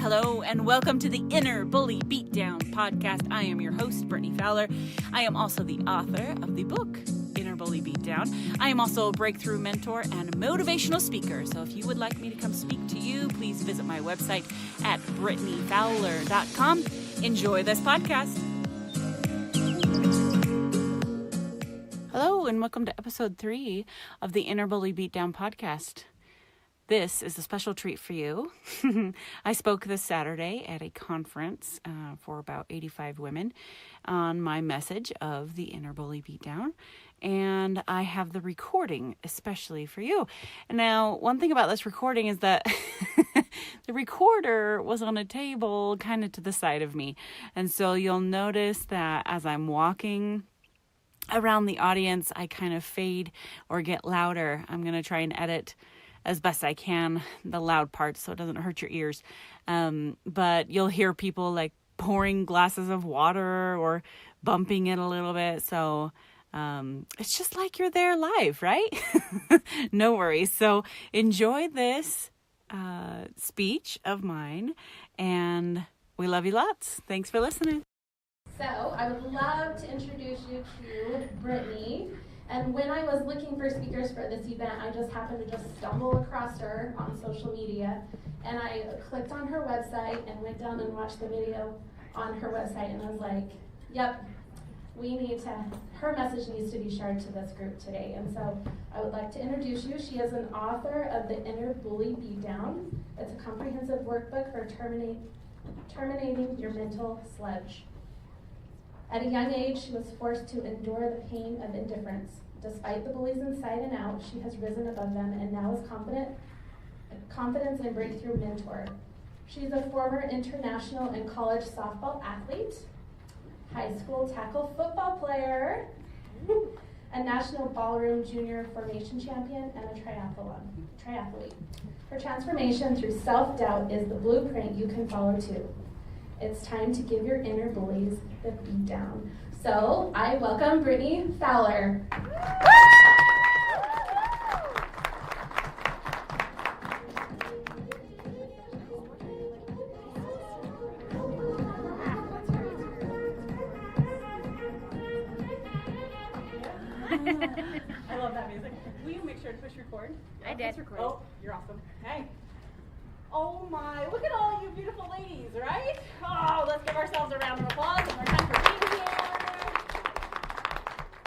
Hello and welcome to the Inner Bully Beatdown podcast. I am your host, Brittany Fowler. I am also the author of the book, Inner Bully Beatdown. I am also a breakthrough mentor and motivational speaker. So if you would like me to come speak to you, please visit my website at brittanyfowler.com. Enjoy this podcast. Hello and welcome to episode 3 of the Inner Bully Beatdown podcast. This is a special treat for you. I spoke this Saturday at a conference for about 85 women on my message of the Inner Bully Beatdown, and I have the recording especially for you. Now, one thing about this recording is that the recorder was on a table kind of to the side of me, and so you'll notice that as I'm walking around the audience, I kind of fade or get louder. I'm going to try and edit as best I can the loud parts so it doesn't hurt your ears. But you'll hear people like pouring glasses of water or bumping it a little bit. So it's just like you're there live, right? No worries. So enjoy this speech of mine, and we love you lots. Thanks for listening. So I would love to introduce you to Brittany. And when I was looking for speakers for this event, I just happened to just stumble across her on social media. And I clicked on her website and went down and watched the video on her website. And I was like, yep, her message needs to be shared to this group today. And so I would like to introduce you. She is an author of the Inner Bully Beatdown. It's a comprehensive workbook for terminating your mental sledge. At a young age, she was forced to endure the pain of indifference. Despite the bullies inside and out, she has risen above them and now is confidence and breakthrough mentor. She's a former international and college softball athlete, high school tackle football player, a national ballroom junior formation champion, and a triathlete. Her transformation through self-doubt is the blueprint you can follow too. It's time to give your inner bullies the beat down. So I welcome Brittany Fowler. I love that music. Will you make sure to push record? I did. Oh, you're awesome. Hey. Oh my, look at all you beautiful ladies, right? Oh, let's give ourselves a round of applause one more time for being here.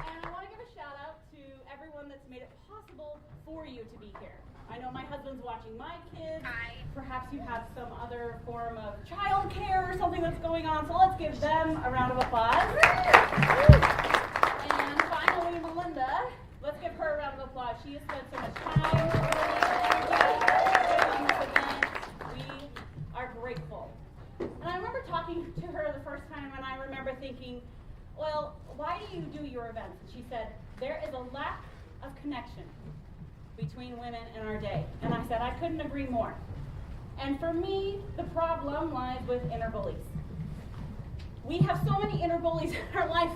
And I want to give a shout out to everyone that's made it possible for you to be here. I know my husband's watching my kids. Hi. Perhaps you have some other form of child care or something that's going on, so let's give them a round of applause. And finally, Melinda, let's give her a round of applause. She has spent so much time with grateful. And I remember talking to her the first time, and I remember thinking, well, why do you do your events? And she said, there is a lack of connection between women in our day. And I said, I couldn't agree more. And for me, the problem lies with inner bullies. We have so many inner bullies in our life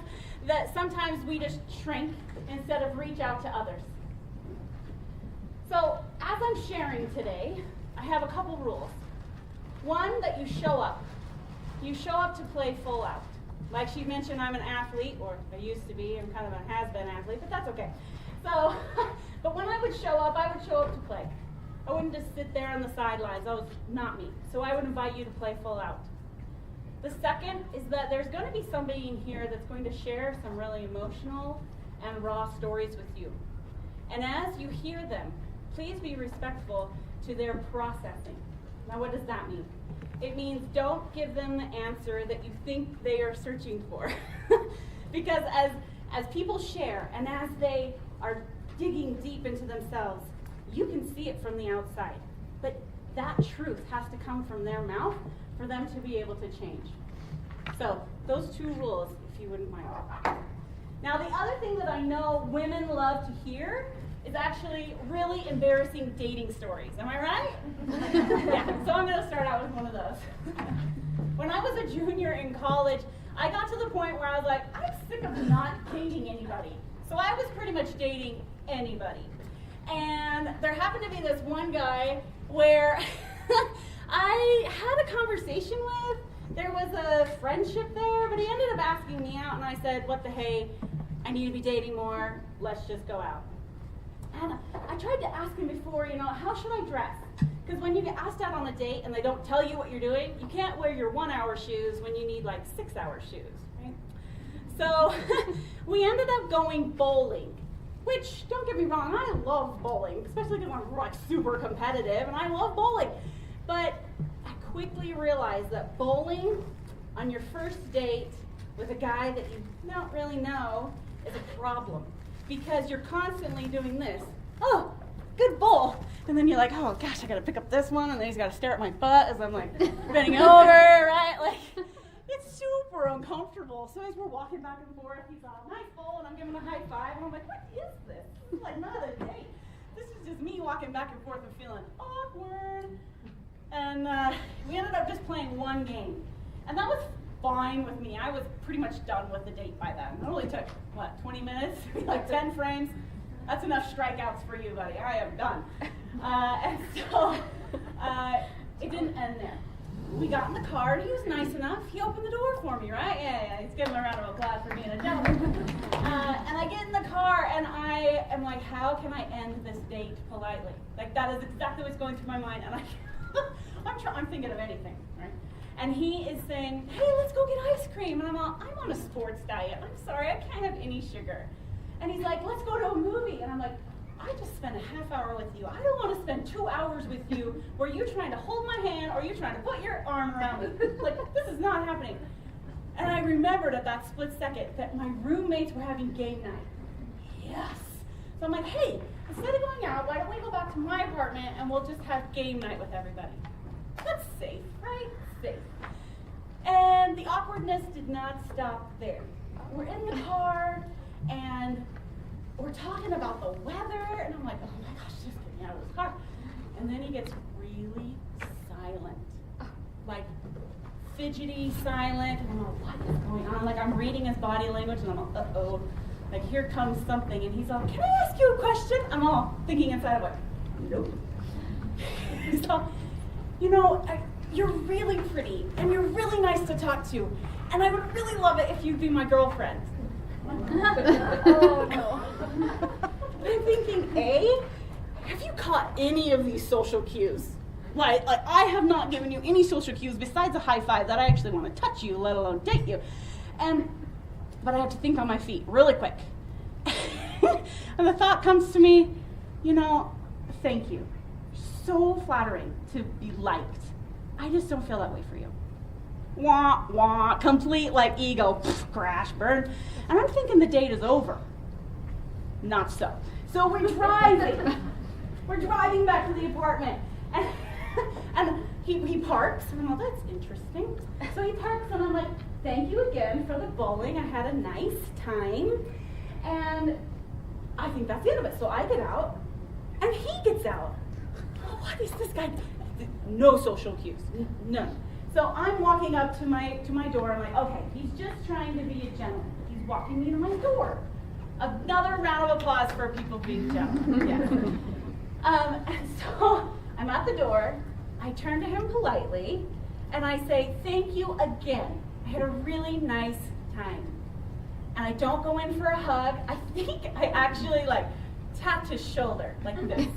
that sometimes we just shrink instead of reach out to others. So as I'm sharing today, I have a couple rules. One, that you show up. You show up to play full out. Like she mentioned, I'm an athlete, or I used to be. I'm kind of a has-been athlete, but that's okay. So, but when I would show up, I would show up to play. I wouldn't just sit there on the sidelines. That was not me. So I would invite you to play full out. The second is that there's going to be somebody in here that's going to share some really emotional and raw stories with you. And as you hear them, please be respectful to their processing. Now, what does that mean? It means don't give them the answer that you think they are searching for. Because as people share and as they are digging deep into themselves, you can see it from the outside. But that truth has to come from their mouth for them to be able to change. So those 2 rules, if you wouldn't mind. Now, the other thing that I know women love to hear is actually really embarrassing dating stories. Am I right? Yeah, so I'm going to start out with one of those. When I was a junior in college, I got to the point where I was like, I'm sick of not dating anybody. So I was pretty much dating anybody. And there happened to be this one guy where I had a conversation with. There was a friendship there, but he ended up asking me out, and I said, what the hey, I need to be dating more, let's just go out. And I tried to ask him before, how should I dress? Because when you get asked out on a date and they don't tell you what you're doing, you can't wear your 1-hour shoes when you need like 6-hour shoes, right? So we ended up going bowling, which, don't get me wrong, I love bowling, especially because I'm like super competitive and I love bowling. But I quickly realized that bowling on your first date with a guy that you don't really know is a problem, because you're constantly doing this. Oh, good bowl. And then you're like, oh gosh, I gotta pick up this one, and then he's gotta stare at my butt as I'm like bending over, right? Like, it's super uncomfortable. So as we're walking back and forth, he's all, nice bowl, and I'm giving a high five, and I'm like, what is this? This is like not a date. This is just me walking back and forth and feeling awkward. And we ended up just playing one game. And that was fine with me. I was pretty much done with the date by then. It only took, 20 minutes? Like 10 frames? That's enough strikeouts for you, buddy. I am done. And so it didn't end there. We got in the car, and he was nice enough. He opened the door for me, right? Yeah. Let's give him a round of applause for being a gentleman. And I get in the car, and I am like, how can I end this date politely? Like, that is exactly what's going through my mind. And I'm thinking of anything, right? And he is saying, hey, let's go get ice cream. And I'm on a sports diet. I'm sorry, I can't have any sugar. And he's like, let's go to a movie. And I'm like, I just spent a half hour with you. I don't want to spend 2 hours with you where you're trying to hold my hand or you're trying to put your arm around me. Like, this is not happening. And I remembered at that split second that my roommates were having game night. Yes. So I'm like, hey, instead of going out, why don't we go back to my apartment and we'll just have game night with everybody? That's safe, right? Safe. And the awkwardness did not stop there. We're in the car, and we're talking about the weather, and I'm like, oh my gosh, just get me out of this car. And then he gets really silent, like fidgety silent, and I'm like, what is going on? Like, I'm reading his body language, and I'm like, uh-oh, like here comes something, and he's all, can I ask you a question? I'm all thinking inside, I'm like, nope. He's all, you're really pretty, and you're really nice to talk to, and I would really love it if you'd be my girlfriend. Oh no. I'm thinking, have you caught any of these social cues? Like I have not given you any social cues besides a high five that I actually want to touch you, let alone date you. But I have to think on my feet really quick. And the thought comes to me, thank you. So flattering to be liked. I just don't feel that way for you. Wah, wah, complete ego, crash, burn. And I'm thinking the date is over. Not so. So we're driving. We're driving back to the apartment. And he parks, and I'm like, that's interesting. So he parks, and I'm like, thank you again for the bowling. I had a nice time. And I think that's the end of it. So I get out, and he gets out. What is this guy? No social cues, none. So I'm walking up to my door. I'm like, okay, he's just trying to be a gentleman. He's walking me to my door. Another round of applause for people being gentlemen. Yeah. And so I'm at the door. I turn to him politely, and I say, thank you again. I had a really nice time. And I don't go in for a hug. I think I actually tapped his shoulder like this.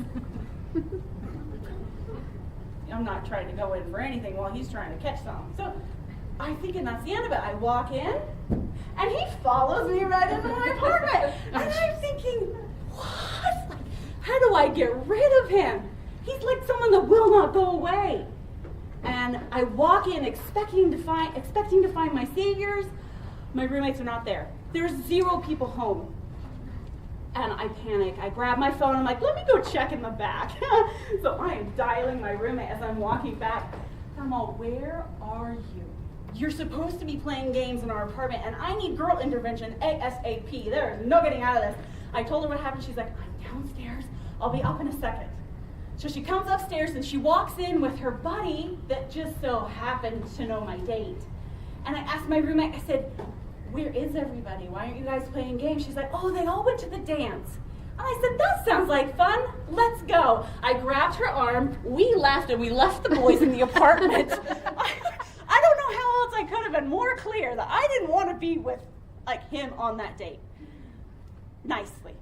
I'm not trying to go in for anything while he's trying to catch something. So I'm thinking that's the end of it. I walk in, and he follows me right into my apartment. And I'm thinking, what? How do I get rid of him? He's like someone that will not go away. And I walk in expecting to find my saviors. My roommates are not there. There's 0 people home. And I panic. I grab my phone. I'm like, let me go check in the back. So I am dialing my roommate as I'm walking back. I'm all, where are you? You're supposed to be playing games in our apartment, and I need girl intervention ASAP. There is no getting out of this. I told her what happened. She's like, I'm downstairs. I'll be up in a second. So she comes upstairs, and she walks in with her buddy that just so happened to know my date. And I asked my roommate, I said, where is everybody? Why aren't you guys playing games? She's like, oh, they all went to the dance. And I said, that sounds like fun. Let's go. I grabbed her arm. We left, and we left the boys in the apartment. I don't know how else I could have been more clear that I didn't want to be with him on that date. Nicely.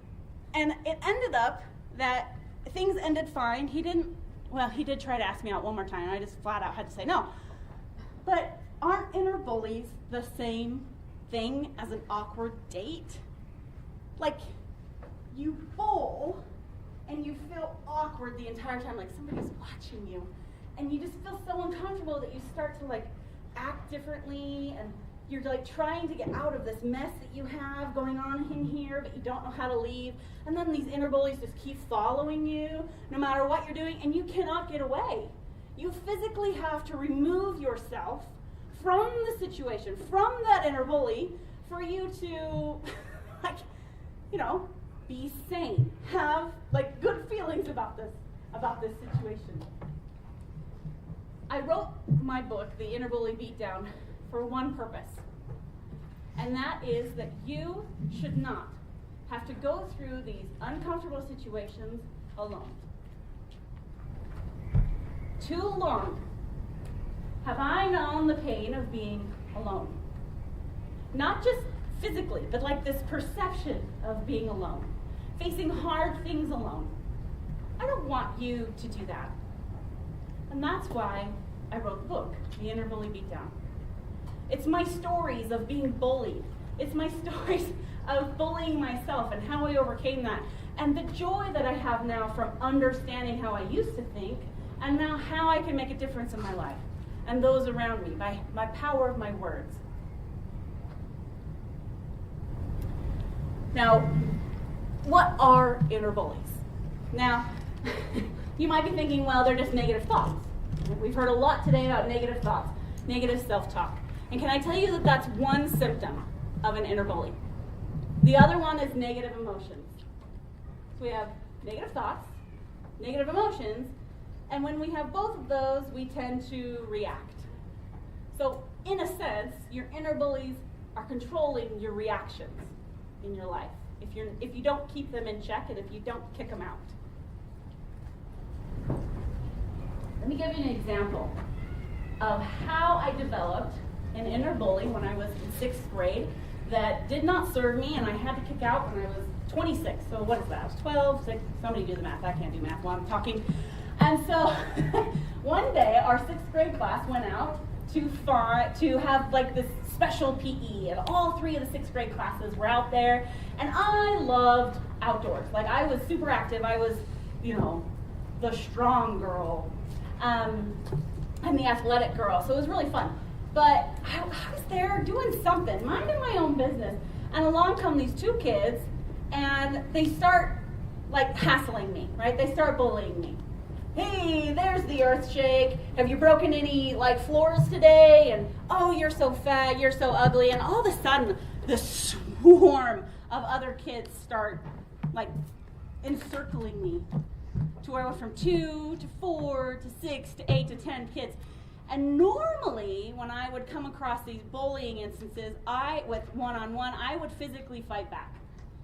And it ended up that things ended fine. He did try to ask me out one more time, and I just flat out had to say no. But aren't inner bullies the same thing as an awkward date? Like, you bowl, and you feel awkward the entire time, like somebody's watching you. And you just feel so uncomfortable that you start to act differently, and you're trying to get out of this mess that you have going on in here, but you don't know how to leave. And then these inner bullies just keep following you no matter what you're doing, and you cannot get away. You physically have to remove yourself from the situation, from that inner bully, for you to, be sane, have good feelings about this situation. I wrote my book, The Inner Bully Beatdown, for one purpose, and that is that you should not have to go through these uncomfortable situations alone. Too long have I known the pain of being alone. Not just physically, but this perception of being alone, facing hard things alone. I don't want you to do that. And that's why I wrote the book, The Inner Bully Beatdown. It's my stories of being bullied. It's my stories of bullying myself and how I overcame that. And the joy that I have now from understanding how I used to think, and now how I can make a difference in my life and those around me by my power of my words. Now, what are inner bullies? Now, you might be thinking, well, they're just negative thoughts. We've heard a lot today about negative thoughts, negative self-talk. And can I tell you that that's one symptom of an inner bully? The other one is negative emotions. So we have negative thoughts, negative emotions, and when we have both of those, we tend to react. So in a sense, your inner bullies are controlling your reactions in your life if you don't keep them in check and if you don't kick them out. Let me give you an example of how I developed an inner bully when I was in 6th grade that did not serve me and I had to kick out when I was 26. So what is that? I was 12, 6, somebody do the math. I can't do math while I'm talking. And so one day our 6th grade class went out to have this special PE, and all 3 of the 6th grade classes were out there, and I loved outdoors. I was super active. I was, the strong girl, and the athletic girl, so it was really fun. But I was there doing something, minding my own business, and along come these 2 kids, and they start hassling me, right? They start bullying me. Hey, there's the earth shake. Have you broken any floors today? And oh, you're so fat, you're so ugly. And all of a sudden, the swarm of other kids start encircling me to where I went from 2 to 4 to 6 to 8 to 10 kids. And normally, when I would come across these bullying instances, with one-on-one, I would physically fight back.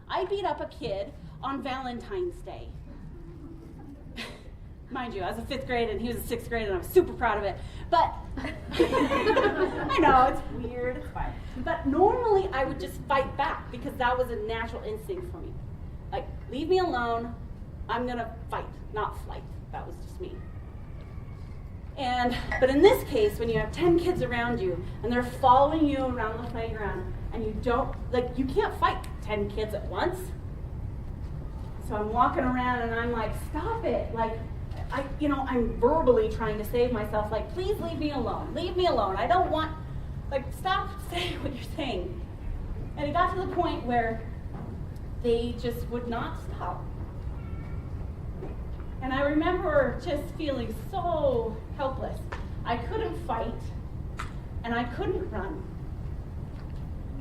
I beat up a kid on Valentine's Day. Mind you, I was in 5th grade and he was in 6th grade and I was super proud of it. But, I know, it's weird, it's fine. But normally I would just fight back because that was a natural instinct for me. Leave me alone, I'm gonna fight, not flight. That was just me. But in this case, when you have 10 kids around you and they're following you around the playground and you don't, you can't fight 10 kids at once. So I'm walking around and I'm stop it. I'm verbally trying to save myself, please leave me alone. Leave me alone. I don't want, stop saying what you're saying. And it got to the point where they just would not stop. And I remember just feeling so helpless. I couldn't fight, and I couldn't run.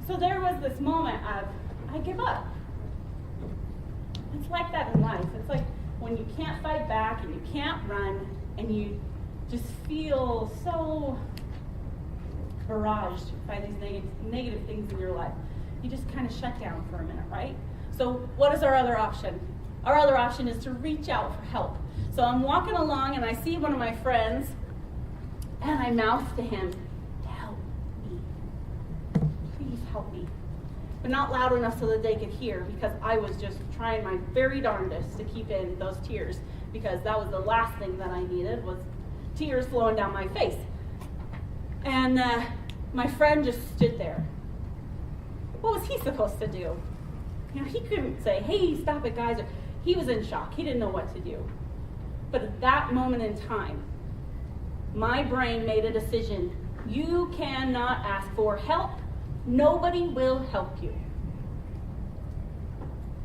So there was this moment of, I give up. It's like that in life. It's when you can't fight back and you can't run and you just feel so barraged by these negative things in your life. You just kind of shut down for a minute, right? So what is our other option? Our other option is to reach out for help. So I'm walking along and I see one of my friends and I mouth to him, help me. Please help me. But not loud enough so that they could hear, because I was just trying my very darndest to keep in those tears, because that was the last thing that I needed, was tears flowing down my face. And my friend just stood there. What was he supposed to do? You know, he couldn't say, hey, stop it, guys. He was in shock. He didn't know what to do. But at that moment in time, my brain made a decision. You cannot ask for help. Nobody will help you.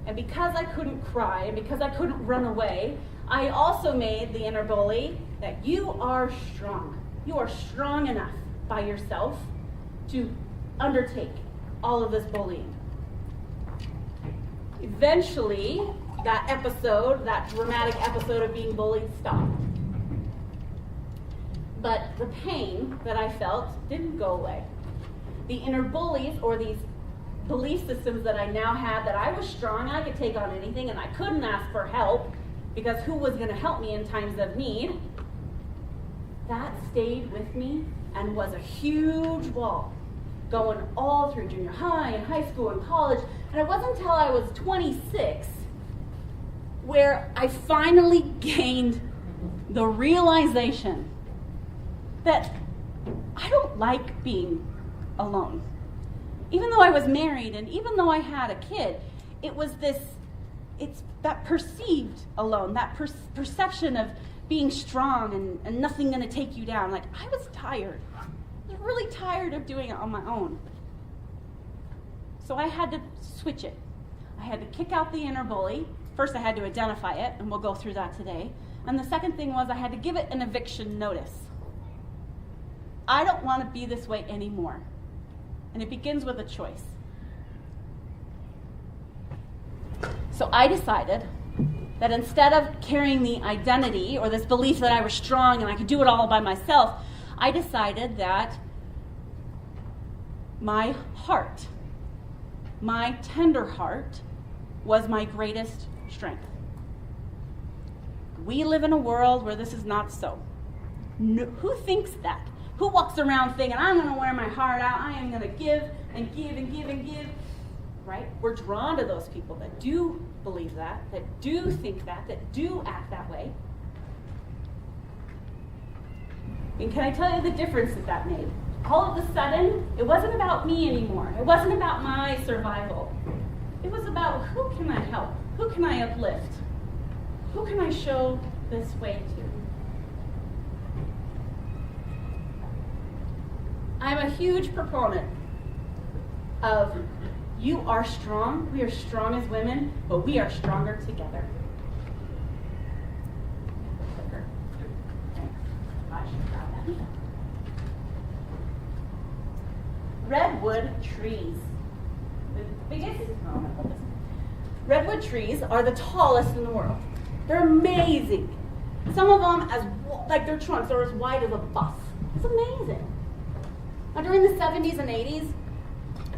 And because I couldn't cry, and because I couldn't run away, I also made the inner bully that you are strong. You are strong enough by yourself to undertake all of this bullying. Eventually, that episode, that dramatic episode of being bullied, stopped. But the pain that I felt didn't go away. The inner bullies, or these belief systems that I now had, that I was strong, I could take on anything, and I couldn't ask for help, because who was going to help me in times of need, that stayed with me and was a huge wall going all through junior high and high school and college. And it wasn't until I was 26 where I finally gained the realization that I don't like being alone. Even though I was married and even though I had a kid, it was it's that perceived alone, that perception of being strong and nothing going to take you down. Like, I was tired. I was really tired of doing it on my own. So I had to switch it. I had to kick out the inner bully. First, I had to identify it, and we'll go through that today. And the second thing was I had to give it an eviction notice. I don't want to be this way anymore. And it begins with a choice. So I decided that instead of carrying the identity or this belief that I was strong and I could do it all by myself, I decided that my heart, my tender heart, was my greatest strength. We live in a world where this is not so. No, who thinks that? Who walks around thinking, I'm going to wear my heart out, I am going to give and give and give and give, right? We're drawn to those people that do believe that do think that do act that way. And can I tell you the difference that made? All of a sudden, it wasn't about me anymore. It wasn't about my survival. It was about, who can I help? Who can I uplift? Who can I show this way to? I'm a huge proponent of, you are strong, we are strong as women, but we are stronger together. Redwood trees. Redwood trees are the tallest in the world. They're amazing. Some of them, like their trunks are as wide as a bus. It's amazing. Now, during the 70s and 80s,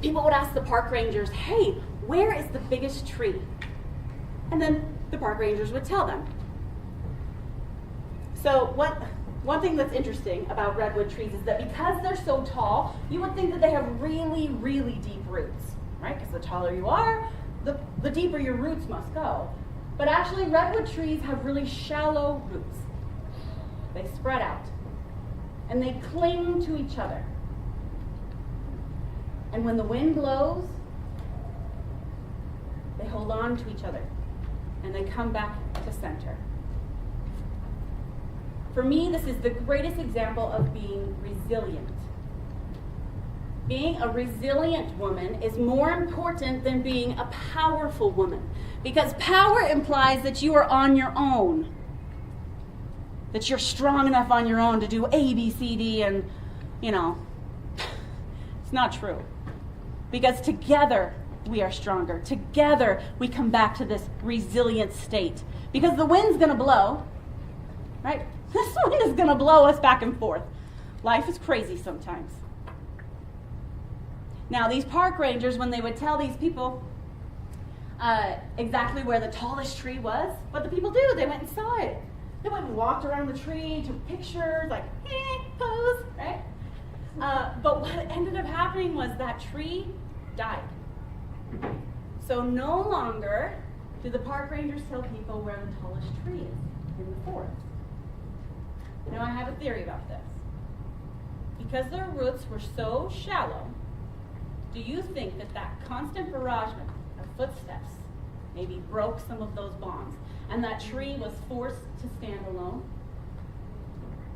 people would ask the park rangers, hey, where is the biggest tree? And then the park rangers would tell them. So one thing that's interesting about redwood trees is that because they're so tall, you would think that they have really, really deep roots, right? Because the taller you are, the deeper your roots must go. But actually, redwood trees have really shallow roots. They spread out, and they cling to each other. And when the wind blows, they hold on to each other, and they come back to center. For me, this is the greatest example of being resilient. Being a resilient woman is more important than being a powerful woman, because power implies that you are on your own, that you're strong enough on your own to do A, B, C, D, and, it's not true. Because together we are stronger. Together we come back to this resilient state. Because the wind's going to blow, right? This wind is going to blow us back and forth. Life is crazy sometimes. Now, these park rangers, when they would tell these people, exactly where the tallest tree was. What did people do? They went and saw it. They went and walked around the tree, took pictures, like, pose, right? But what ended up happening was that tree died. So no longer do the park rangers tell people where the tallest tree is in the forest. Now I have a theory about this. Because their roots were so shallow, do you think that that constant barragement of footsteps maybe broke some of those bonds, and that tree was forced to stand alone?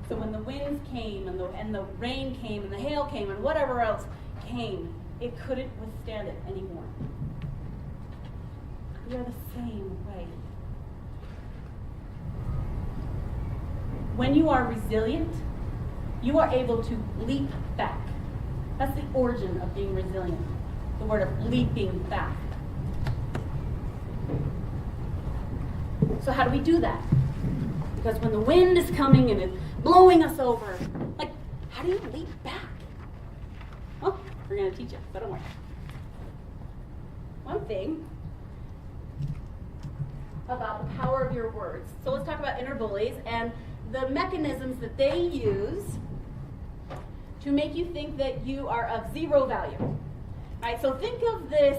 So when the winds came, and the rain came, and the hail came, and whatever else came, it couldn't withstand it anymore. We are the same way. When you are resilient, you are able to leap back. That's the origin of being resilient, the word of leaping back. So how do we do that? Because when the wind is coming and it's blowing us over, like, how do you leap back? Well, we're going to teach you, so don't worry. One thing about the power of your words. So let's talk about inner bullies and the mechanisms that they use to make you think that you are of zero value. All right, so think of this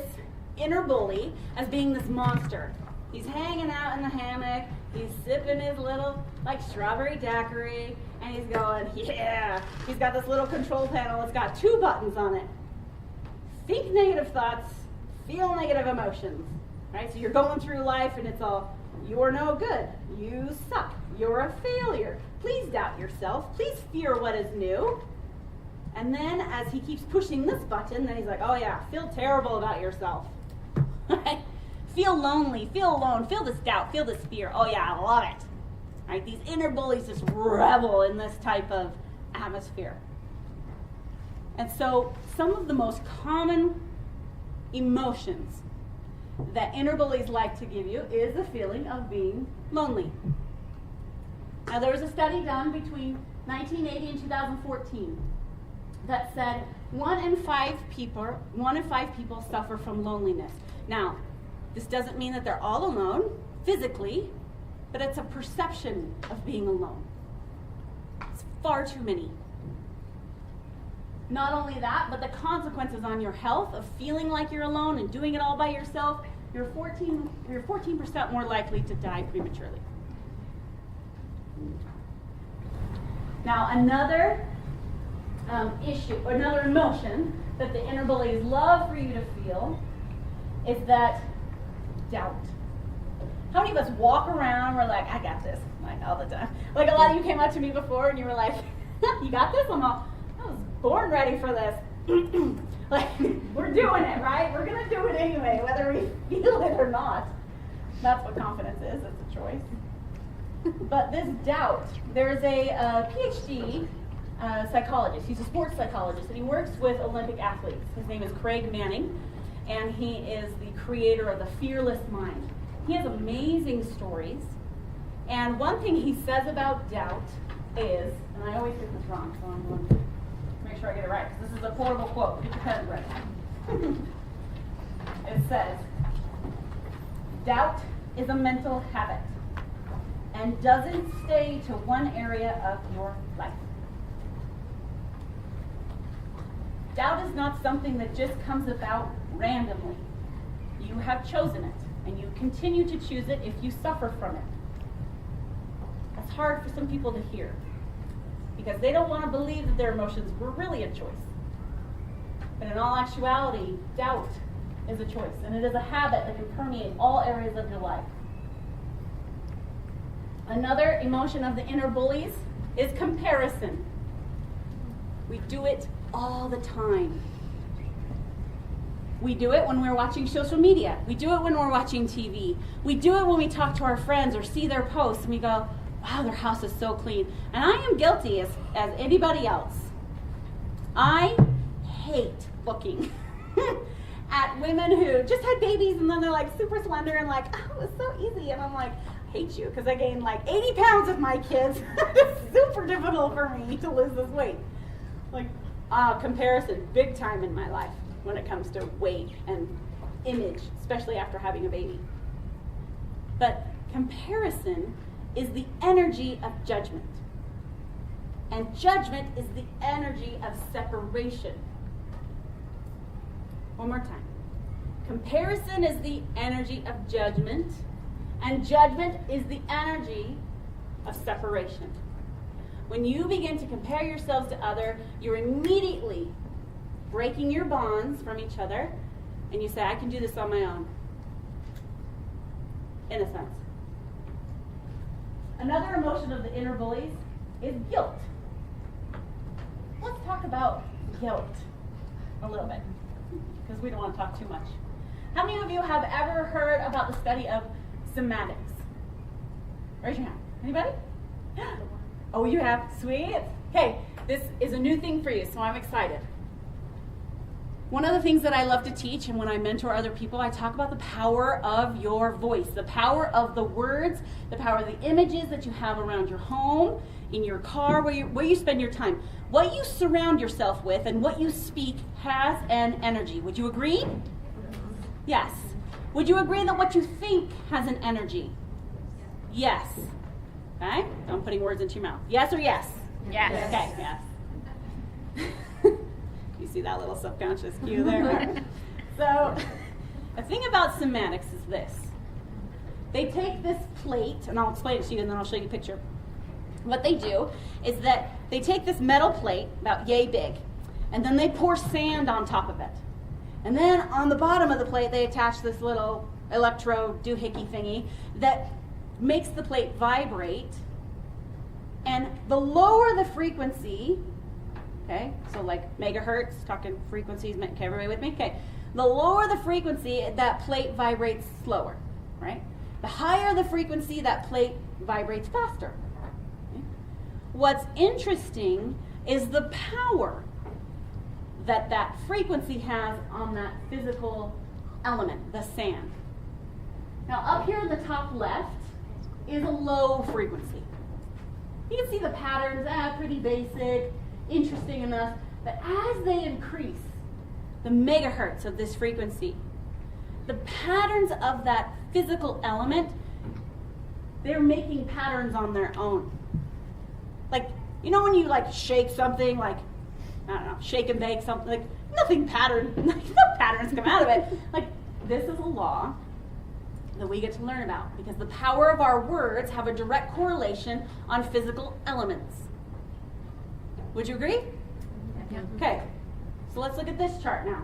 inner bully as being this monster. He's hanging out in the hammock, he's sipping his little, like, strawberry daiquiri, and he's going, yeah. He's got this little control panel, it's got 2 buttons on it. Think negative thoughts, feel negative emotions. Right? So you're going through life and it's all, you're no good, you suck, you're a failure, please doubt yourself, please fear what is new. And then as he keeps pushing this button, then he's like, oh yeah, feel terrible about yourself. Feel lonely, feel alone, feel this doubt, feel this fear. Oh yeah, I love it. Right? These inner bullies just revel in this type of atmosphere. And so some of the most common emotions that inner bullies like to give you is a feeling of being lonely. Now there was a study done between 1980 and 2014 that said 1 in 5 people suffer from loneliness. Now, this doesn't mean that they're all alone physically, but it's a perception of being alone. It's far too many. Not only that, but the consequences on your health of feeling like you're alone and doing it all by yourself, you're 14% more likely to die prematurely. Now, another issue, or another emotion that the inner bullies love for you to feel is that doubt. How many of us walk around, we're like, I got this, like all the time. Like a lot of you came up to me before and you were like, you got this? I'm all, I was born ready for this. Like, we're doing it, right? We're going to do it anyway, whether we feel it or not. That's what confidence is. It's a choice. But this doubt, there's a PhD psychologist. He's a sports psychologist, and he works with Olympic athletes. His name is Craig Manning, and he is the creator of the Fearless Mind. He has amazing stories. And one thing he says about doubt is, and I always get this wrong, so I'm going to make sure I get it right, because this is a quotable quote. Get your pen ready. It says, doubt is a mental habit and doesn't stay to one area of your life. Doubt is not something that just comes about randomly. You have chosen it, and you continue to choose it if you suffer from it. That's hard for some people to hear, because they don't want to believe that their emotions were really a choice. But in all actuality, doubt is a choice, and it is a habit that can permeate all areas of your life. Another emotion of the inner bullies is comparison. We do it all the time. We do it when we're watching social media. We do it when we're watching TV. We do it when we talk to our friends or see their posts and we go, wow, their house is so clean. And I am guilty as anybody else. I hate looking at women who just had babies and then they're like super slender and like, oh, it was so easy. And I'm like, I hate you, because I gained like 80 pounds with my kids. It's super difficult for me to lose this weight. Like, comparison, big time in my life when it comes to weight and image, especially after having a baby. But comparison is the energy of judgment. And judgment is the energy of separation. One more time. Comparison is the energy of judgment, and judgment is the energy of separation. When you begin to compare yourselves to others, you're immediately breaking your bonds from each other, and you say, I can do this on my own. In a sense. Another emotion of the inner bullies is guilt. Let's talk about guilt a little bit, because we don't want to talk too much. How many of you have ever heard about the study of semantics? Raise your hand. Anybody? Oh, you have? Sweet. Okay, this is a new thing for you, so I'm excited. One of the things that I love to teach, and when I mentor other people, I talk about the power of your voice, the power of the words, the power of the images that you have around your home, in your car, where you spend your time. What you surround yourself with and what you speak has an energy. Would you agree? Yes. Would you agree that what you think has an energy? Yes. Okay? I'm putting words into your mouth. Yes or yes? Yes. Okay, yes. You see that little subconscious cue there? So, the thing about semantics is this. They take this plate, and I'll explain it to you and then I'll show you a picture. What they do is that they take this metal plate, about yay big, and then they pour sand on top of it. And then on the bottom of the plate, they attach this little electro doohickey thingy that makes the plate vibrate. And the lower the frequency, okay, so like megahertz, talking frequencies, okay, everybody with me? Okay, the lower the frequency, that plate vibrates slower, right? The higher the frequency, that plate vibrates faster. Okay? What's interesting is the power that frequency has on that physical element, the sand. Now up here in the top left is a low frequency. You can see the patterns, pretty basic, interesting enough, but as they increase the megahertz of this frequency, the patterns of that physical element, they're making patterns on their own. Like, you know when you like shake something, like, I don't know, shake and bake something, like nothing pattern, no patterns come out of it. Like, this is a law that we get to learn about because the power of our words have a direct correlation on physical elements. Would you agree? Yeah. Okay, so let's look at this chart now.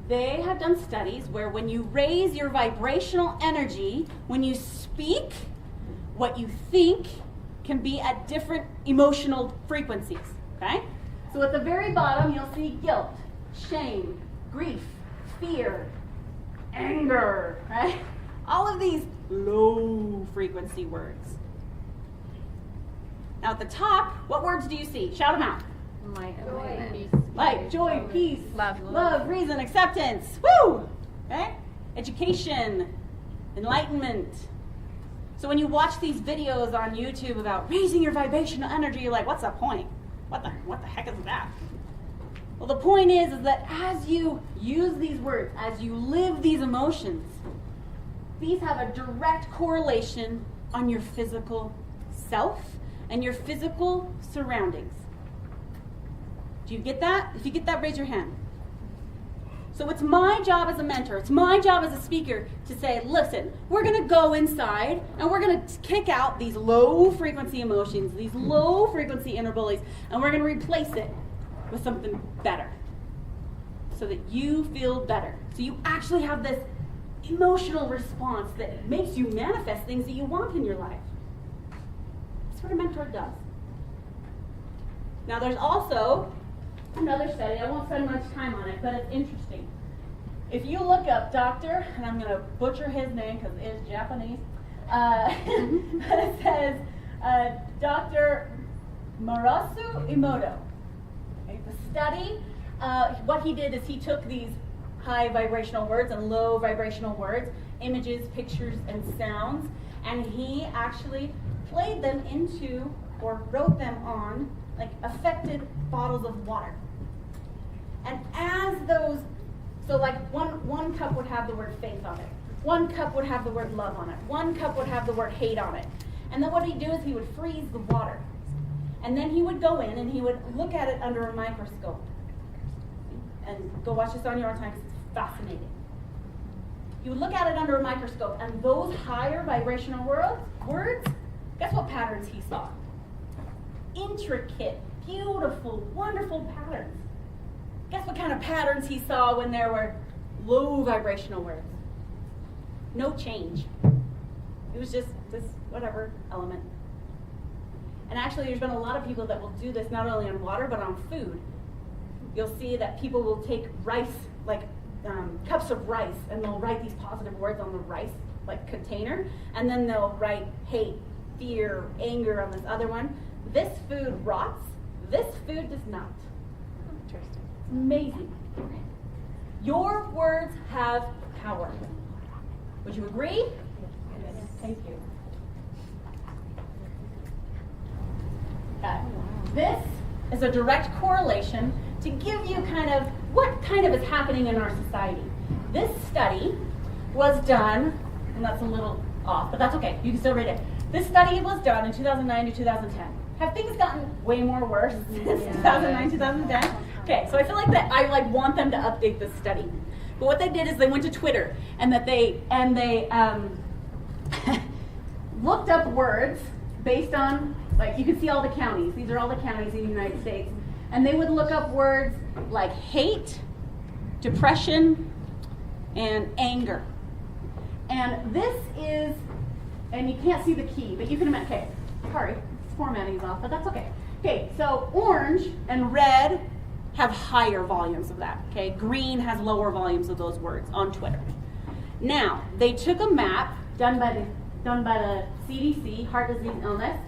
They have done studies where when you raise your vibrational energy, when you speak, what you think can be at different emotional frequencies. Okay? So at the very bottom, you'll see guilt, shame, grief, fear, anger, right? All of these low frequency words. Now at the top, what words do you see? Shout them out. Light, joy, peace, love, reason, acceptance. Woo! Okay? Education, enlightenment. So when you watch these videos on YouTube about raising your vibrational energy, you're like, what's the point? What the heck is that? Well, the point is that as you use these words, as you live these emotions, these have a direct correlation on your physical self and your physical surroundings. Do you get that? If you get that, raise your hand. So it's my job as a mentor, it's my job as a speaker to say, listen, we're going to go inside and we're going to kick out these low frequency emotions, these low frequency inner bullies, and we're going to replace it with something better so that you feel better. So you actually have this emotional response that makes you manifest things that you want in your life. That's what a mentor does. Now there's also another study, I won't spend much time on it, but it's interesting. If you look up Dr., and I'm going to butcher his name because it is Japanese, but it says Dr. Marasu Emoto. Okay, the study, what he did is he took these high vibrational words and low vibrational words, images, pictures, and sounds, and he actually played them into or wrote them on like affected bottles of water. And as those So like one cup would have the word faith on it. One cup would have the word love on it. One cup would have the word hate on it. And then what he'd do is he would freeze the water. And then he would go in and he would look at it under a microscope. And go watch this on your own time because it's fascinating. You would look at it under a microscope, and those higher vibrational words, guess what patterns he saw? Intricate, beautiful, wonderful patterns. Guess what kind of patterns he saw when there were low vibrational words? No change. It was just this whatever element. And actually, there's been a lot of people that will do this not only on water, but on food. You'll see that people will take rice, like cups of rice, and they'll write these positive words on the rice like container, and then they'll write hate, fear, anger on this other one. This food rots. This food does not. Interesting. It's amazing. Your words have power. Would you agree? Yes. Thank you. This is a direct correlation to give you kind of what kind of is happening in our society. This study was done, and that's a little off, but that's okay. You can still read it. This study was done in 2009 to 2010. Have things gotten way more worse since 2009, 2010? Okay, so I feel like that I want them to update this study. But what they did is they went to Twitter and they looked up words based on, like, you can see all the counties. These are all the counties in the United States. And they would look up words like hate, depression, and anger. And this is, and you can't see the key, but you can imagine, okay, sorry, formatting is off, but that's okay. Okay, so orange and red have higher volumes of that, okay? Green has lower volumes of those words on Twitter. Now, they took a map done by the CDC, Heart Disease Illness,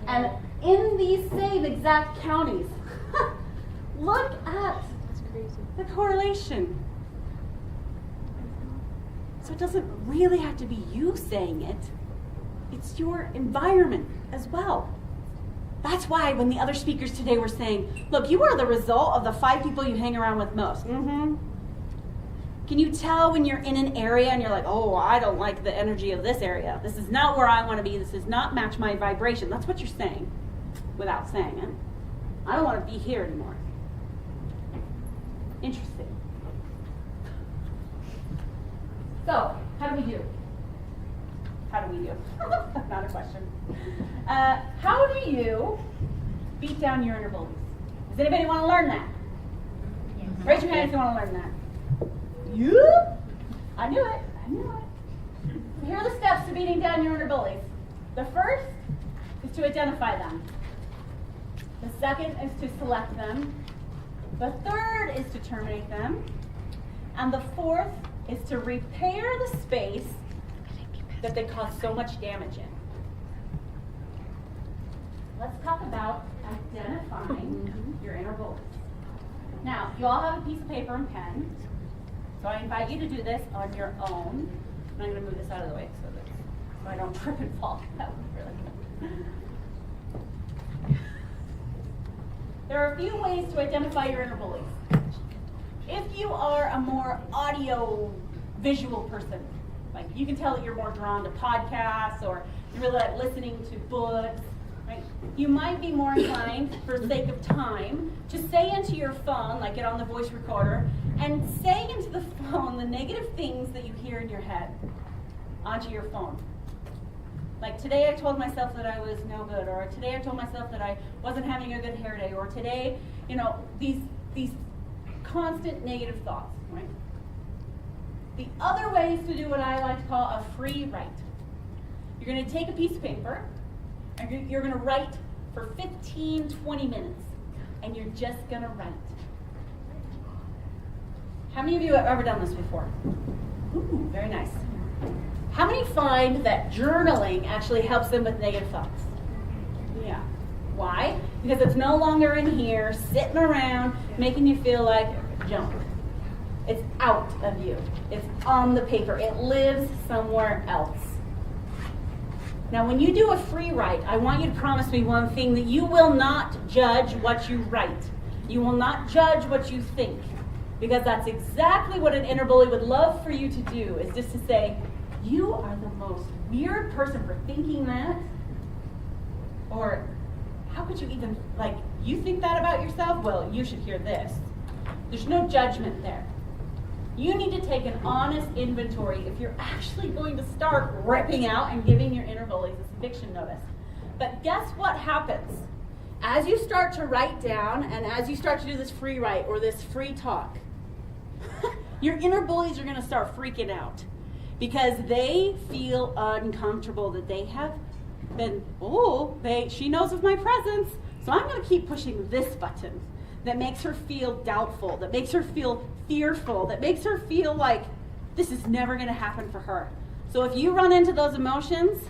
and in these same exact counties, look at the correlation. So it doesn't really have to be you saying it. It's your environment as well. That's why when the other speakers today were saying, look, you are the result of the 5 people you hang around with most. Mm-hmm. Can you tell when you're in an area and you're like, oh, I don't like the energy of this area. This is not where I want to be. This does not match my vibration. That's what you're saying without saying it. I don't want to be here anymore. Interesting. So, how do we do? How do we do? Not a question. How do you beat down your inner bullies? Does anybody want to learn that? Yes. Raise your hand if you want to learn that. You? I knew it. So here are the steps to beating down your inner bullies. The first is to identify them. The second is to select them. The third is to terminate them. And the fourth is to repair the space that they cause so much damage in. Let's talk about identifying your inner bullies. Now, you all have a piece of paper and pen, so I invite you to do this on your own. And I'm going to move this out of the way so I don't trip and fall. That would be really good. There are a few ways to identify your inner bullies. If you are a more audio-visual person, like you can tell that you're more drawn to podcasts or you really like listening to books, right? You might be more inclined, for the sake of time, to say into your phone, like get on the voice recorder, and say into the phone the negative things that you hear in your head onto your phone. Like today I told myself that I was no good, or today I told myself that I wasn't having a good hair day, or today, these constant negative thoughts, right? The other way is to do what I like to call a free write. You're going to take a piece of paper, and you're going to write for 15, 20 minutes, and you're just going to write. How many of you have ever done this before? Ooh, very nice. How many find that journaling actually helps them with negative thoughts? Yeah. Why? Because it's no longer in here, sitting around, making you feel like junk. It's out of you. It's on the paper. It lives somewhere else. Now, when you do a free write, I want you to promise me one thing, that you will not judge what you write. You will not judge what you think. Because that's exactly what an inner bully would love for you to do, is just to say, you are the most weird person for thinking that. Or, how could you even, like, you think that about yourself? Well, you should hear this. There's no judgment there. You need to take an honest inventory if you're actually going to start ripping out and giving your inner bullies this eviction notice. But guess what happens? As you start to write down and as you start to do this free write or this free talk, your inner bullies are going to start freaking out because they feel uncomfortable that they have been, she knows of my presence, so I'm going to keep pushing this button that makes her feel doubtful, that makes her feel fearful, that makes her feel like this is never going to happen for her. So if you run into those emotions,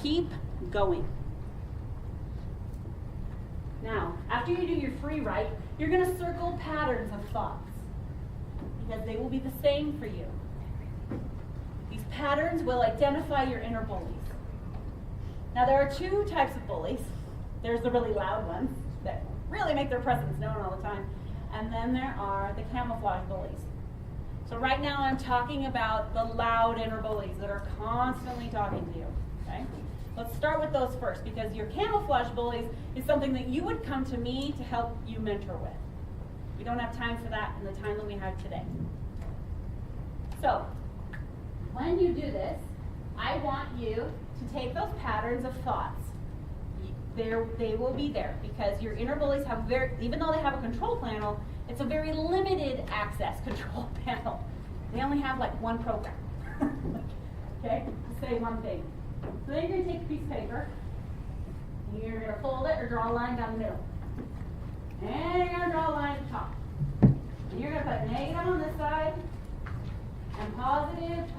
keep going. Now, after you do your free write, you're going to circle patterns of thoughts because they will be the same for you. These patterns will identify your inner bullies. Now, there are two types of bullies. There's the really loud ones that really make their presence known all the time. And then there are the camouflage bullies. So right now I'm talking about the loud inner bullies that are constantly talking to you. Okay? Let's start with those first because your camouflage bullies is something that you would come to me to help you mentor with. We don't have time for that in the time that we have today. So, when you do this, I want you to take those patterns of thoughts. They will be there because your inner bullies have even though they have a control panel, it's a very limited access control panel. They only have like one program. Okay, to say one thing. So then you're going to take a piece of paper, and you're going to fold it or draw a line down the middle. And you're going to draw a line at the top. And you're going to put negative on this side, and positive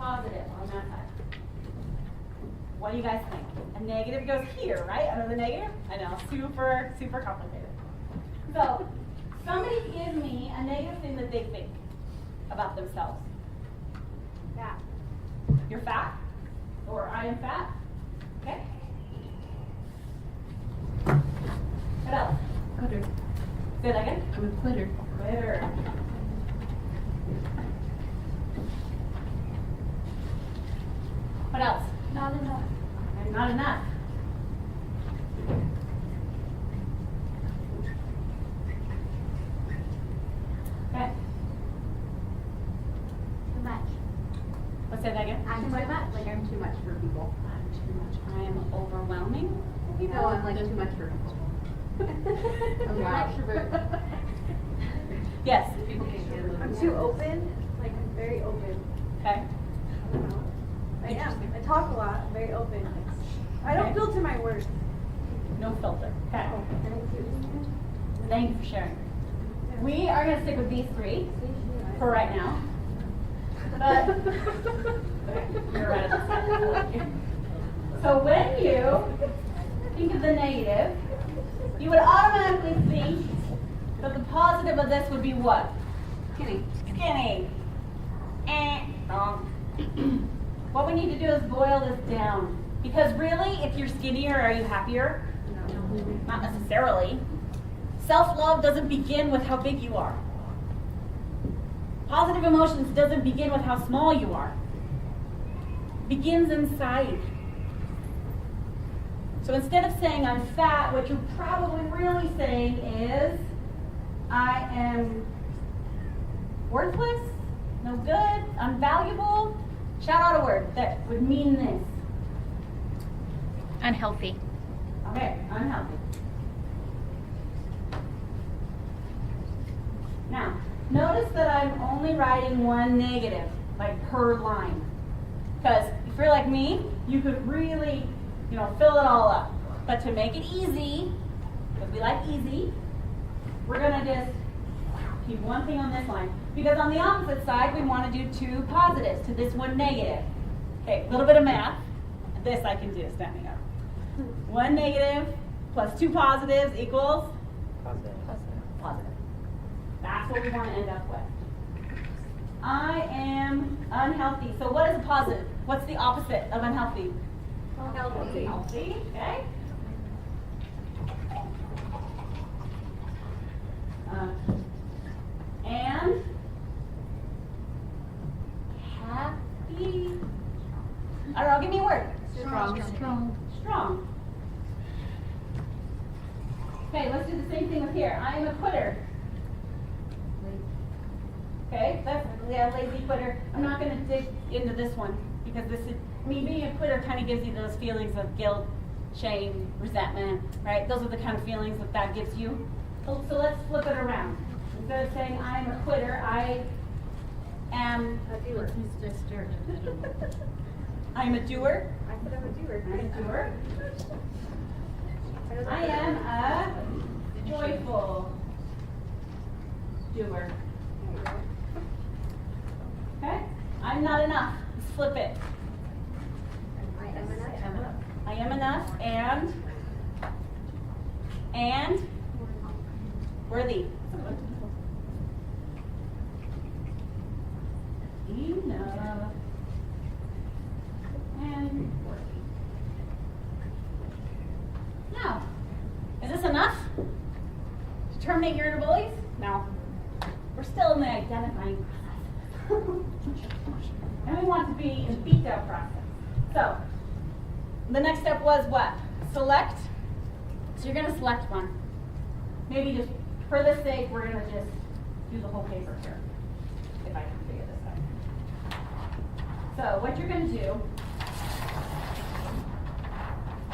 on that side. What do you guys think? A negative goes here, right? Under the negative? I know, super, super complicated. So, somebody give me a negative thing that they think about themselves. Fat. You're fat? Or I am fat? Okay. What else? Quitter. Say that again? I'm a quitter. Quitter. What else? Not enough. Not enough. Okay. Too much. Let's say that again. I'm too much. Like I'm too much for people. I'm too much. I am overwhelming. No, I'm like too much for people. I'm loud. Extrovert. Yes. People can't handle it. I'm too open, like I'm very open. Okay. I don't know. I am. I talk a lot. I'm very open. I don't Okay. filter my words. No filter. Okay. Oh, thank you. Thank you for sharing. We are going to stick with these three for right now. But you're right at the side. So when you think of the negative, you would automatically think that the positive of this would be what? Skinny. Skinny. What we need to do is boil this down. Because really, if you're skinnier, are you happier? No. Not necessarily. Self-love doesn't begin with how big you are. Positive emotions doesn't begin with how small you are. It begins inside. So instead of saying I'm fat, what you're probably really saying is I am worthless, no good, unvaluable. Shout out a word that would mean this. Unhealthy. Okay, unhealthy. Now, notice that I'm only writing one negative, like per line. Because if you're like me, you could really, fill it all up. But to make it easy, because we like easy, we're going to just keep one thing on this line. Because on the opposite side, we want to do two positives to this one negative. Okay, a little bit of math. This I can do standing up. One negative plus two positives equals? Positive. That's what we want to end up with. I am unhealthy. So what is a positive? What's the opposite of unhealthy? Healthy. Healthy, okay. And Okay, let's do the same thing with here. I am a quitter. Okay, that's lazy quitter. I'm not going to dig into this one because this is being a quitter kind of gives you those feelings of guilt, shame, resentment, right? Those are the kind of feelings that gives you. So let's flip it around. Instead of saying I am a quitter, I am A doer. I am a doer. I said I'm a doer. I'm a doer. I don't know. I am a joyful doer. There you go. Okay? I'm not enough. Let's flip it. I am enough. I am enough and worthy. Enough and worthy. Now, is this enough to terminate your inner bullies? No. We're still in the identifying process. And we want to be in the beatdown process. So, the next step was what? Select. So you're going to select one. Maybe just for the sake, we're going to just do the whole paper here. If I can figure this out. So what you're going to do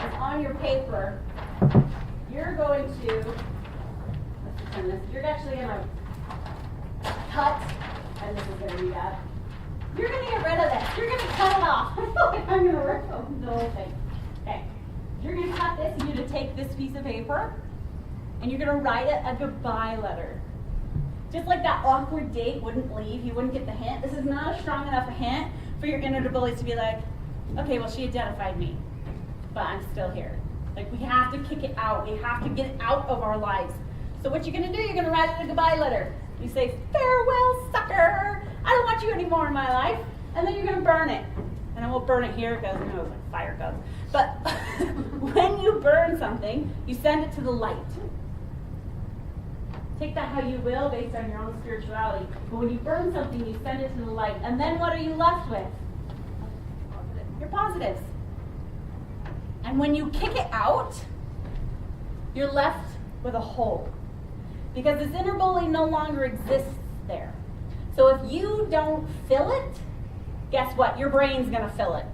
is on your paper, you're going to, let's pretend this, you're actually going to cut, and this is going to be bad. You're going to get rid of this. You're going to cut it off. I feel like I'm going to rip the whole thing. Okay. You're going to cut this, and you're going to take this piece of paper, and you're going to write it a goodbye letter. Just like that awkward date wouldn't leave, you wouldn't get the hint. This is not a strong enough hint for your inner bullies to be like, okay, well, she identified me, but I'm still here. Like, we have to kick it out. We have to get it out of our lives. So what you're going to do, you're going to write it a goodbye letter. You say, farewell, sucker. I don't want you anymore in my life. And then you're going to burn it. And I won't burn it here because, it's like fire goes. But when you burn something, you send it to the light. Take that how you will based on your own spirituality. But when you burn something, you send it to the light. And then what are you left with? Your positives. And when you kick it out, you're left with a hole. Because this inner bully no longer exists there. So if you don't fill it, guess what? Your brain's going to fill it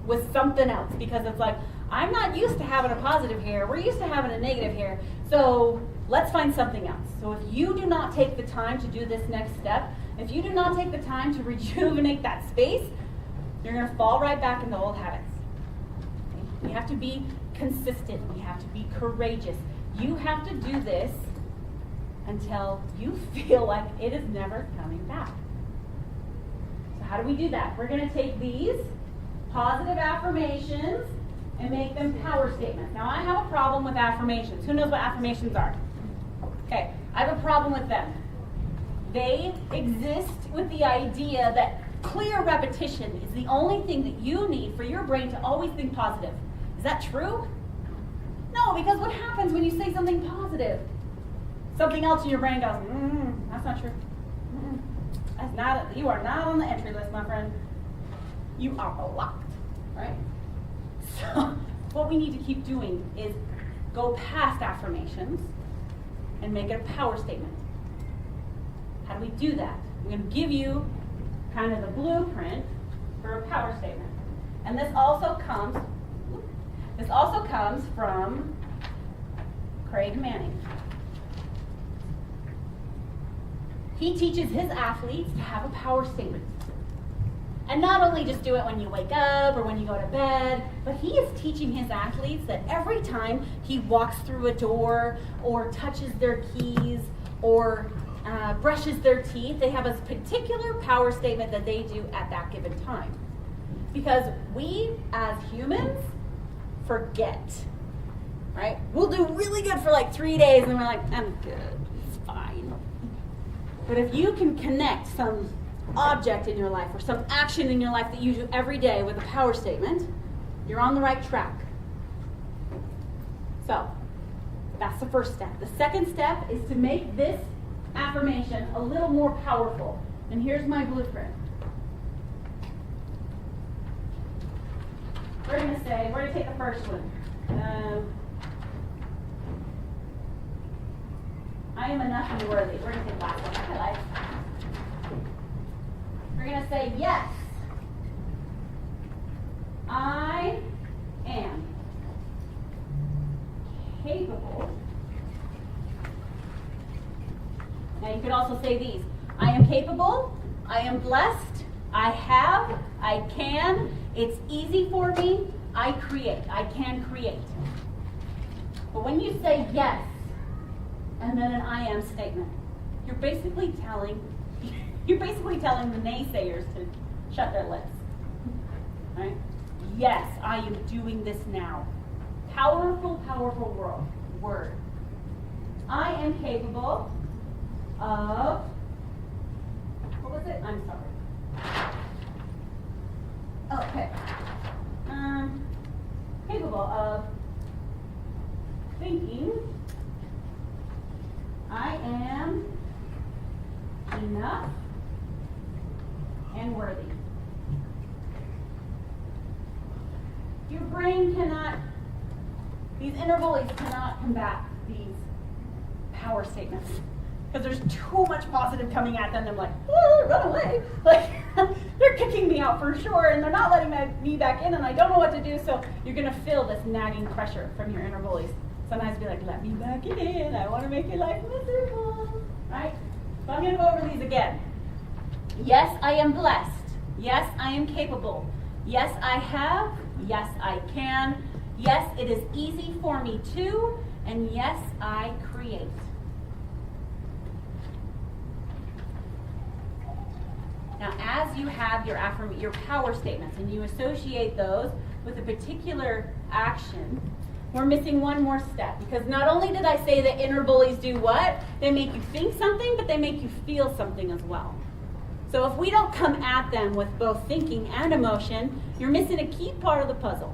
with something else. Because it's like, I'm not used to having a positive here. We're used to having a negative here. So let's find something else. So if you do not take the time to do this next step, if you do not take the time to rejuvenate that space, you're going to fall right back into old habits. Okay? We have to be consistent. We have to be courageous. You have to do this until you feel like it is never coming back. So how do we do that? We're going to take these positive affirmations and make them power statements. Now, I have a problem with affirmations. Who knows what affirmations are? Okay, I have a problem with them. They exist with the idea that clear repetition is the only thing that you need for your brain to always think positive. Is that true? No, because what happens when you say something positive? Something else in your brain goes, that's not true. That's not. You are not on the entry list, my friend. You are blocked, right? So what we need to keep doing is go past affirmations and make it a power statement. How do we do that? I'm going to give you kind of the blueprint for a power statement. And this also comes from Craig Manning. He teaches his athletes to have a power statement. And not only just do it when you wake up or when you go to bed, but he is teaching his athletes that every time he walks through a door or touches their keys or brushes their teeth, they have a particular power statement that they do at that given time. Because we, as humans, forget, right? We'll do really good for like 3 days and we're like, I'm good, it's fine. But if you can connect some object in your life or some action in your life that you do every day with a power statement, you're on the right track. So, that's the first step. The second step is to make this affirmation a little more powerful. And here's my blueprint. We're going to take the first one. I am enough and worthy. We're going to take last one. Okay, life. We're going to say yes. I am capable. Now you could also say these. I am capable. I am blessed. I have. I can. It's easy for me. I create. I can create. But when you say yes, and then an I am statement, you're basically telling the naysayers to shut their lips. Right? Yes, I am doing this now. Powerful, powerful word. I am capable of, what was it? I'm sorry. Okay. Capable of thinking I am enough and worthy. Your brain cannot, these inner bullies cannot combat these power statements because there's too much positive coming at them. They're like, oh, run away. Like, they're kicking me out for sure, and they're not letting me back in, and I don't know what to do. So you're going to feel this nagging pressure from your inner bullies. Sometimes be like, let me back in. I want to make your life miserable. Right? So I'm going to go over these again. Yes, I am blessed. Yes, I am capable. Yes, I have. Yes, I can. Yes, it is easy for me too. And yes, I create. Now, as you have your power statements and you associate those with a particular action, we're missing one more step, because not only did I say that inner bullies do what? They make you think something, but they make you feel something as well. So if we don't come at them with both thinking and emotion, you're missing a key part of the puzzle.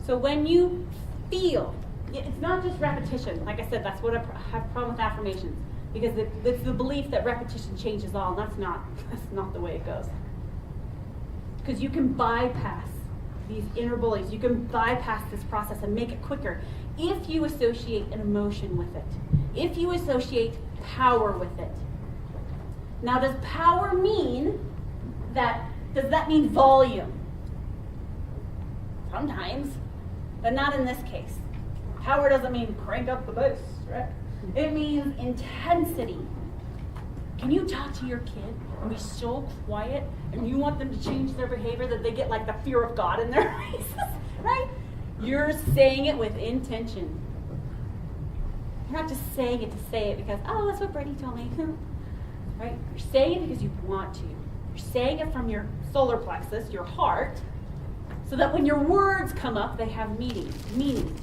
So when you feel, it's not just repetition. Like I said, that's what I have a problem with affirmations. Because it's the belief that repetition changes all, and that's not the way it goes. Because you can bypass these inner bullies. You can bypass this process and make it quicker if you associate an emotion with it. If you associate power with it. Now, does power mean does that mean volume? Sometimes, but not in this case. Power doesn't mean crank up the bass, right? It means intensity. Can you talk to your kid and be so quiet and you want them to change their behavior that they get like the fear of God in their faces, right? You're saying it with intention. You're not just saying it to say it because, oh, that's what Brittany told me, right? You're saying it because you want to. You're saying it from your solar plexus, your heart, so that when your words come up, they have meaning.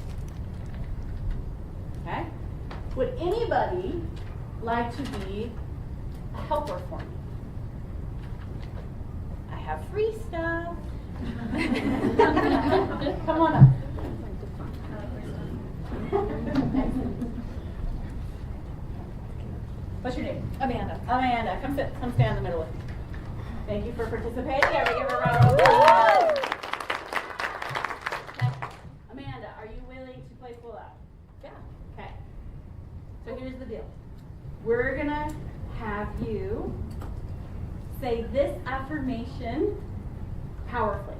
Okay? Would anybody like to be a helper for me? I have free stuff. Come on up. What's your name? Amanda. Amanda, come stand in the middle with me. Thank you for participating. Everybody give her a round of applause. Amanda, are you willing to play full out? Yeah. Okay. So here's the deal. We're going to have you say this affirmation powerfully.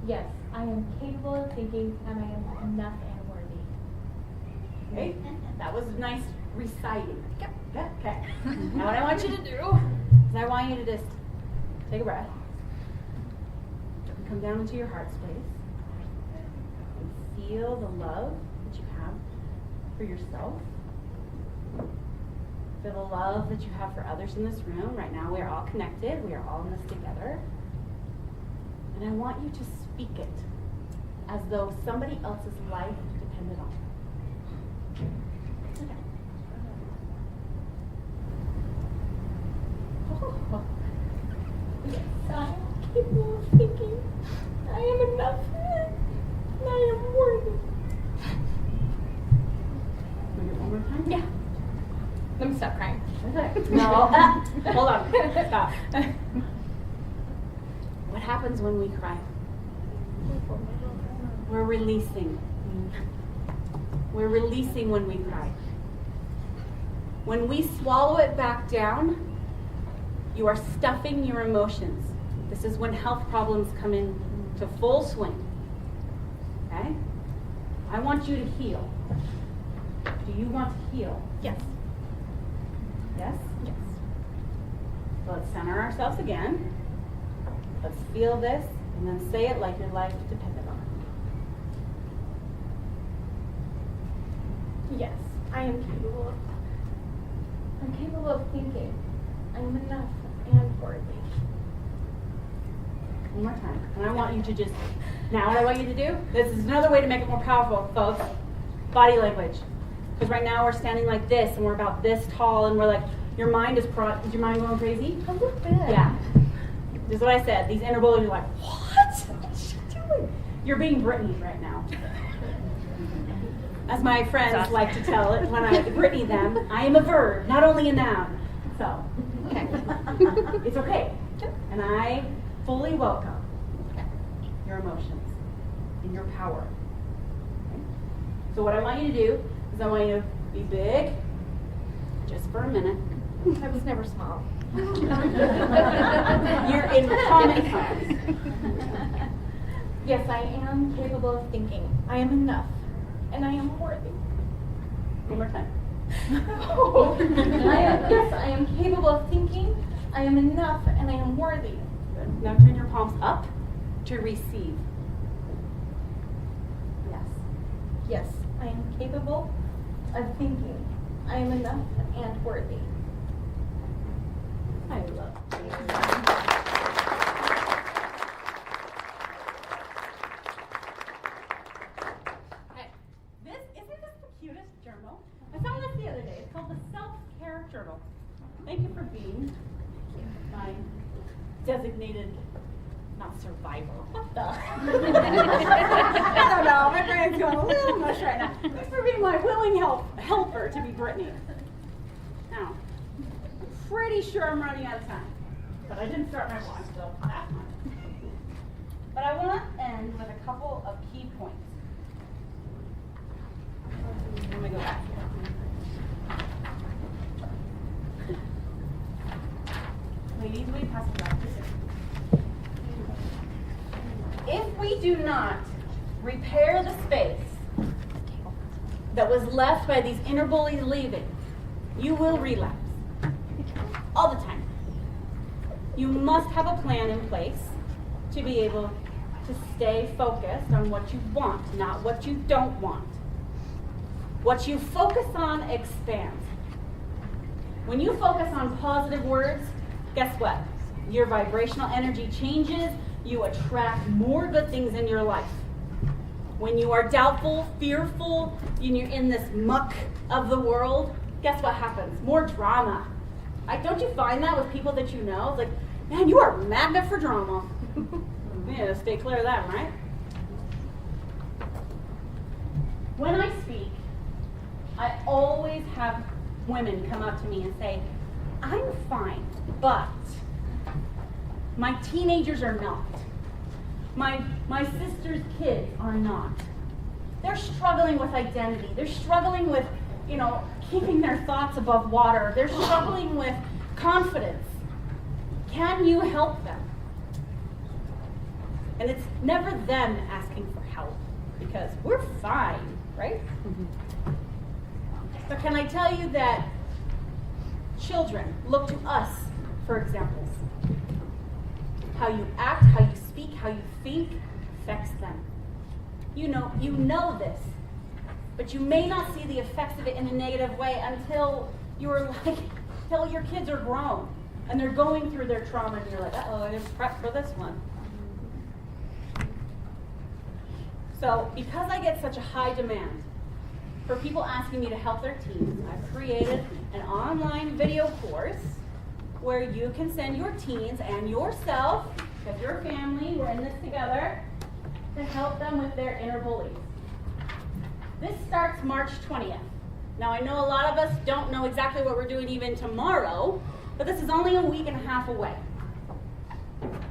Yes, I am capable of thinking, and I am enough and worthy. Okay? That was nice reciting. Yep. Okay. Now what I want you to do is I want you to just take a breath. Come down into your heart space. And feel the love that you have for yourself. Feel the love that you have for others in this room. Right now we are all connected. We are all in this together. And I want you to speak it as though somebody else's life depended on it. Okay. Oh. Yes, I am capable of thinking. I am enough. And I am worthy. Can we do it one more time? Yeah. Let me stop crying. No. Hold on. Stop. What happens when we cry? We're releasing. We're releasing when we cry. When we swallow it back down, you are stuffing your emotions. This is when health problems come into full swing. Okay? I want you to heal. Do you want to heal? Yes. Yes? Yes. So let's center ourselves again. Let's feel this, and then say it like your life depended on it. Yes, I am capable of. I'm capable of thinking. I am enough and worthy. One more time. And I want you to just, now what I want you to do, this is another way to make it more powerful, folks. Body language. Because right now we're standing like this, and we're about this tall, and we're like, your mind is your mind going crazy? A little bit. Yeah. This is what I said. These inner bullies are like, what? What's she doing? You're being Brittany right now. As my friends like to tell it when I Brittany them, I am a verb, not only a noun. So, okay. It's okay. And I fully welcome your emotions and your power. Okay? So what I want you to do is I want you to be big, just for a minute. I was never small. You're in common class. Yes, I am capable of thinking. I am enough. And I am worthy. One more time. Yes, I am capable of thinking. I am enough and I am worthy. Good. Now turn your palms up to receive. Yes. Yes, I am capable of thinking. I am enough and worthy. I love you. Isn't this the cutest journal? I found this the other day. It's called the Self-Care Journal. Thank you for being my designated, not survivor. What the? I don't know. My brain's going a little mush right now. Thanks for being my willing helper to be Brittany. Now, I'm pretty sure I'm running out of time, but I didn't start my vlog, so that's fine. But I want to end with a couple of key points. Let me go back here. Ladies, will you pass it back? If we do not repair the space that was left by these inner bullies leaving, you will relapse. All the time. You must have a plan in place to be able to stay focused on what you want, not what you don't want. What you focus on expands. When you focus on positive words, guess what? Your vibrational energy changes. You attract more good things in your life. When you are doubtful, fearful, and you're in this muck of the world, guess what happens? More drama. Don't you find that with people that you know? It's like, man, you are a magnet for drama. We need to stay clear of that, right? When I speak, I always have women come up to me and say, I'm fine, but my teenagers are not. My sister's kids are not. They're struggling with identity. They're struggling with, keeping their thoughts above water. They're struggling with confidence. Can you help them? And it's never them asking for help, because we're fine, right? But can I tell you that children look to us for examples? How you act, how you speak, how you think affects them. You know this, but you may not see the effects of it in a negative way until your kids are grown and they're going through their trauma and you're like, uh-oh, I didn't prep for this one. So because I get such a high demand for people asking me to help their teens, I've created an online video course where you can send your teens and yourself, because you're a family, we're in this together, to help them with their inner bullies. This starts March 20th. Now I know a lot of us don't know exactly what we're doing even tomorrow, but this is only a week and a half away.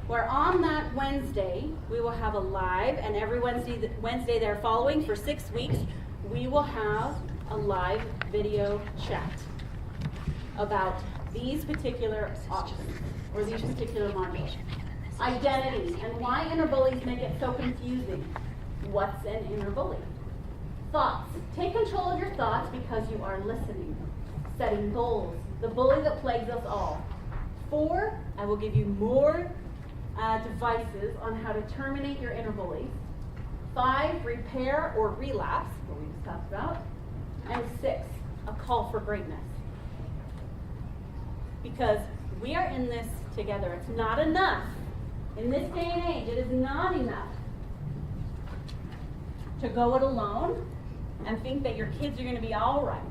Where on that Wednesday, we will have a live, and every Wednesday they're following for 6 weeks, we will have a live video chat about these particular options or these particular modules. Identity and why inner bullies make it so confusing. What's an inner bully? Thoughts. Take control of your thoughts because you are listening. Setting goals. The bully that plagues us all. 4, I will give you more devices on how to terminate your inner bullies. 5, repair or relapse, what we just talked about. And 6, a call for greatness. Because we are in this together. It's not enough. In this day and age, it is not enough to go it alone and think that your kids are going to be all right.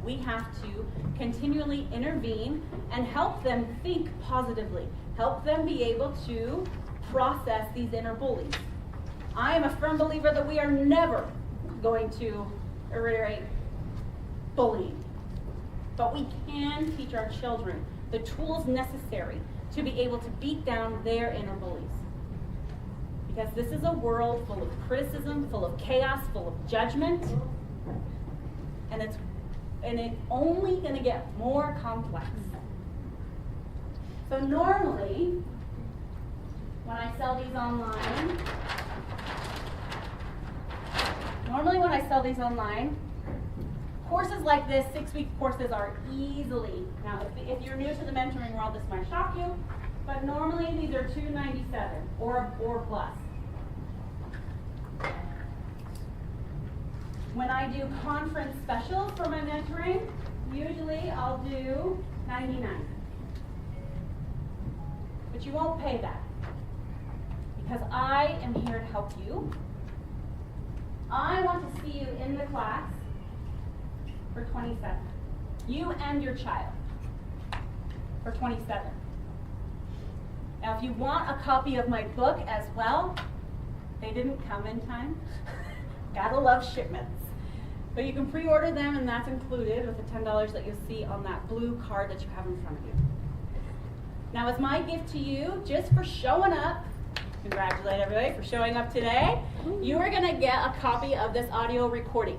We have to continually intervene and help them think positively, help them be able to process these inner bullies. I am a firm believer that we are never going to eradicate bullying, but we can teach our children the tools necessary to be able to beat down their inner bullies. Because this is a world full of criticism, full of chaos, full of judgment, and it's only going to get more complex. So normally, when I sell these online, courses like this, 6-week courses are easily, now if you're new to the mentoring world, this might shock you, but normally these are $297 or plus. When I do conference specials for my mentoring, usually I'll do $99. But you won't pay that because I am here to help you. I want to see you in the class for $27. You and your child for $27. Now, if you want a copy of my book as well, they didn't come in time. Gotta love shipments. But you can pre-order them, and that's included with the $10 that you'll see on that blue card that you have in front of you. Now, as my gift to you, just for showing up, congratulate everybody for showing up today, you are gonna get a copy of this audio recording.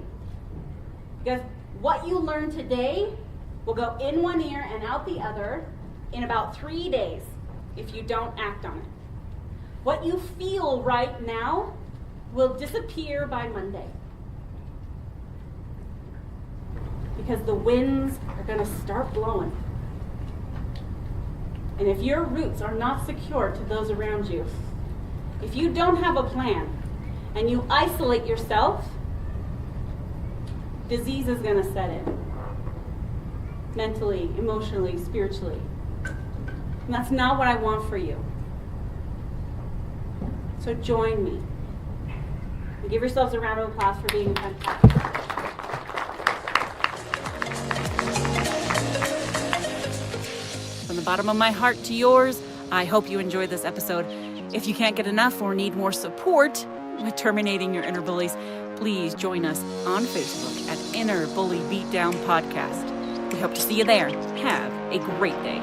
Because what you learn today will go in one ear and out the other in about 3 days if you don't act on it. What you feel right now will disappear by Monday. Because the winds are going to start blowing. And if your roots are not secure to those around you, if you don't have a plan and you isolate yourself, disease is going to set in. Mentally, emotionally, spiritually. And that's not what I want for you. So join me. And give yourselves a round of applause for being fantastic. From the bottom of my heart to yours, I hope you enjoyed this episode. If you can't get enough or need more support with terminating your inner bullies, please join us on Facebook at Inner Bully Beatdown Podcast. We hope to see you there. Have a great day.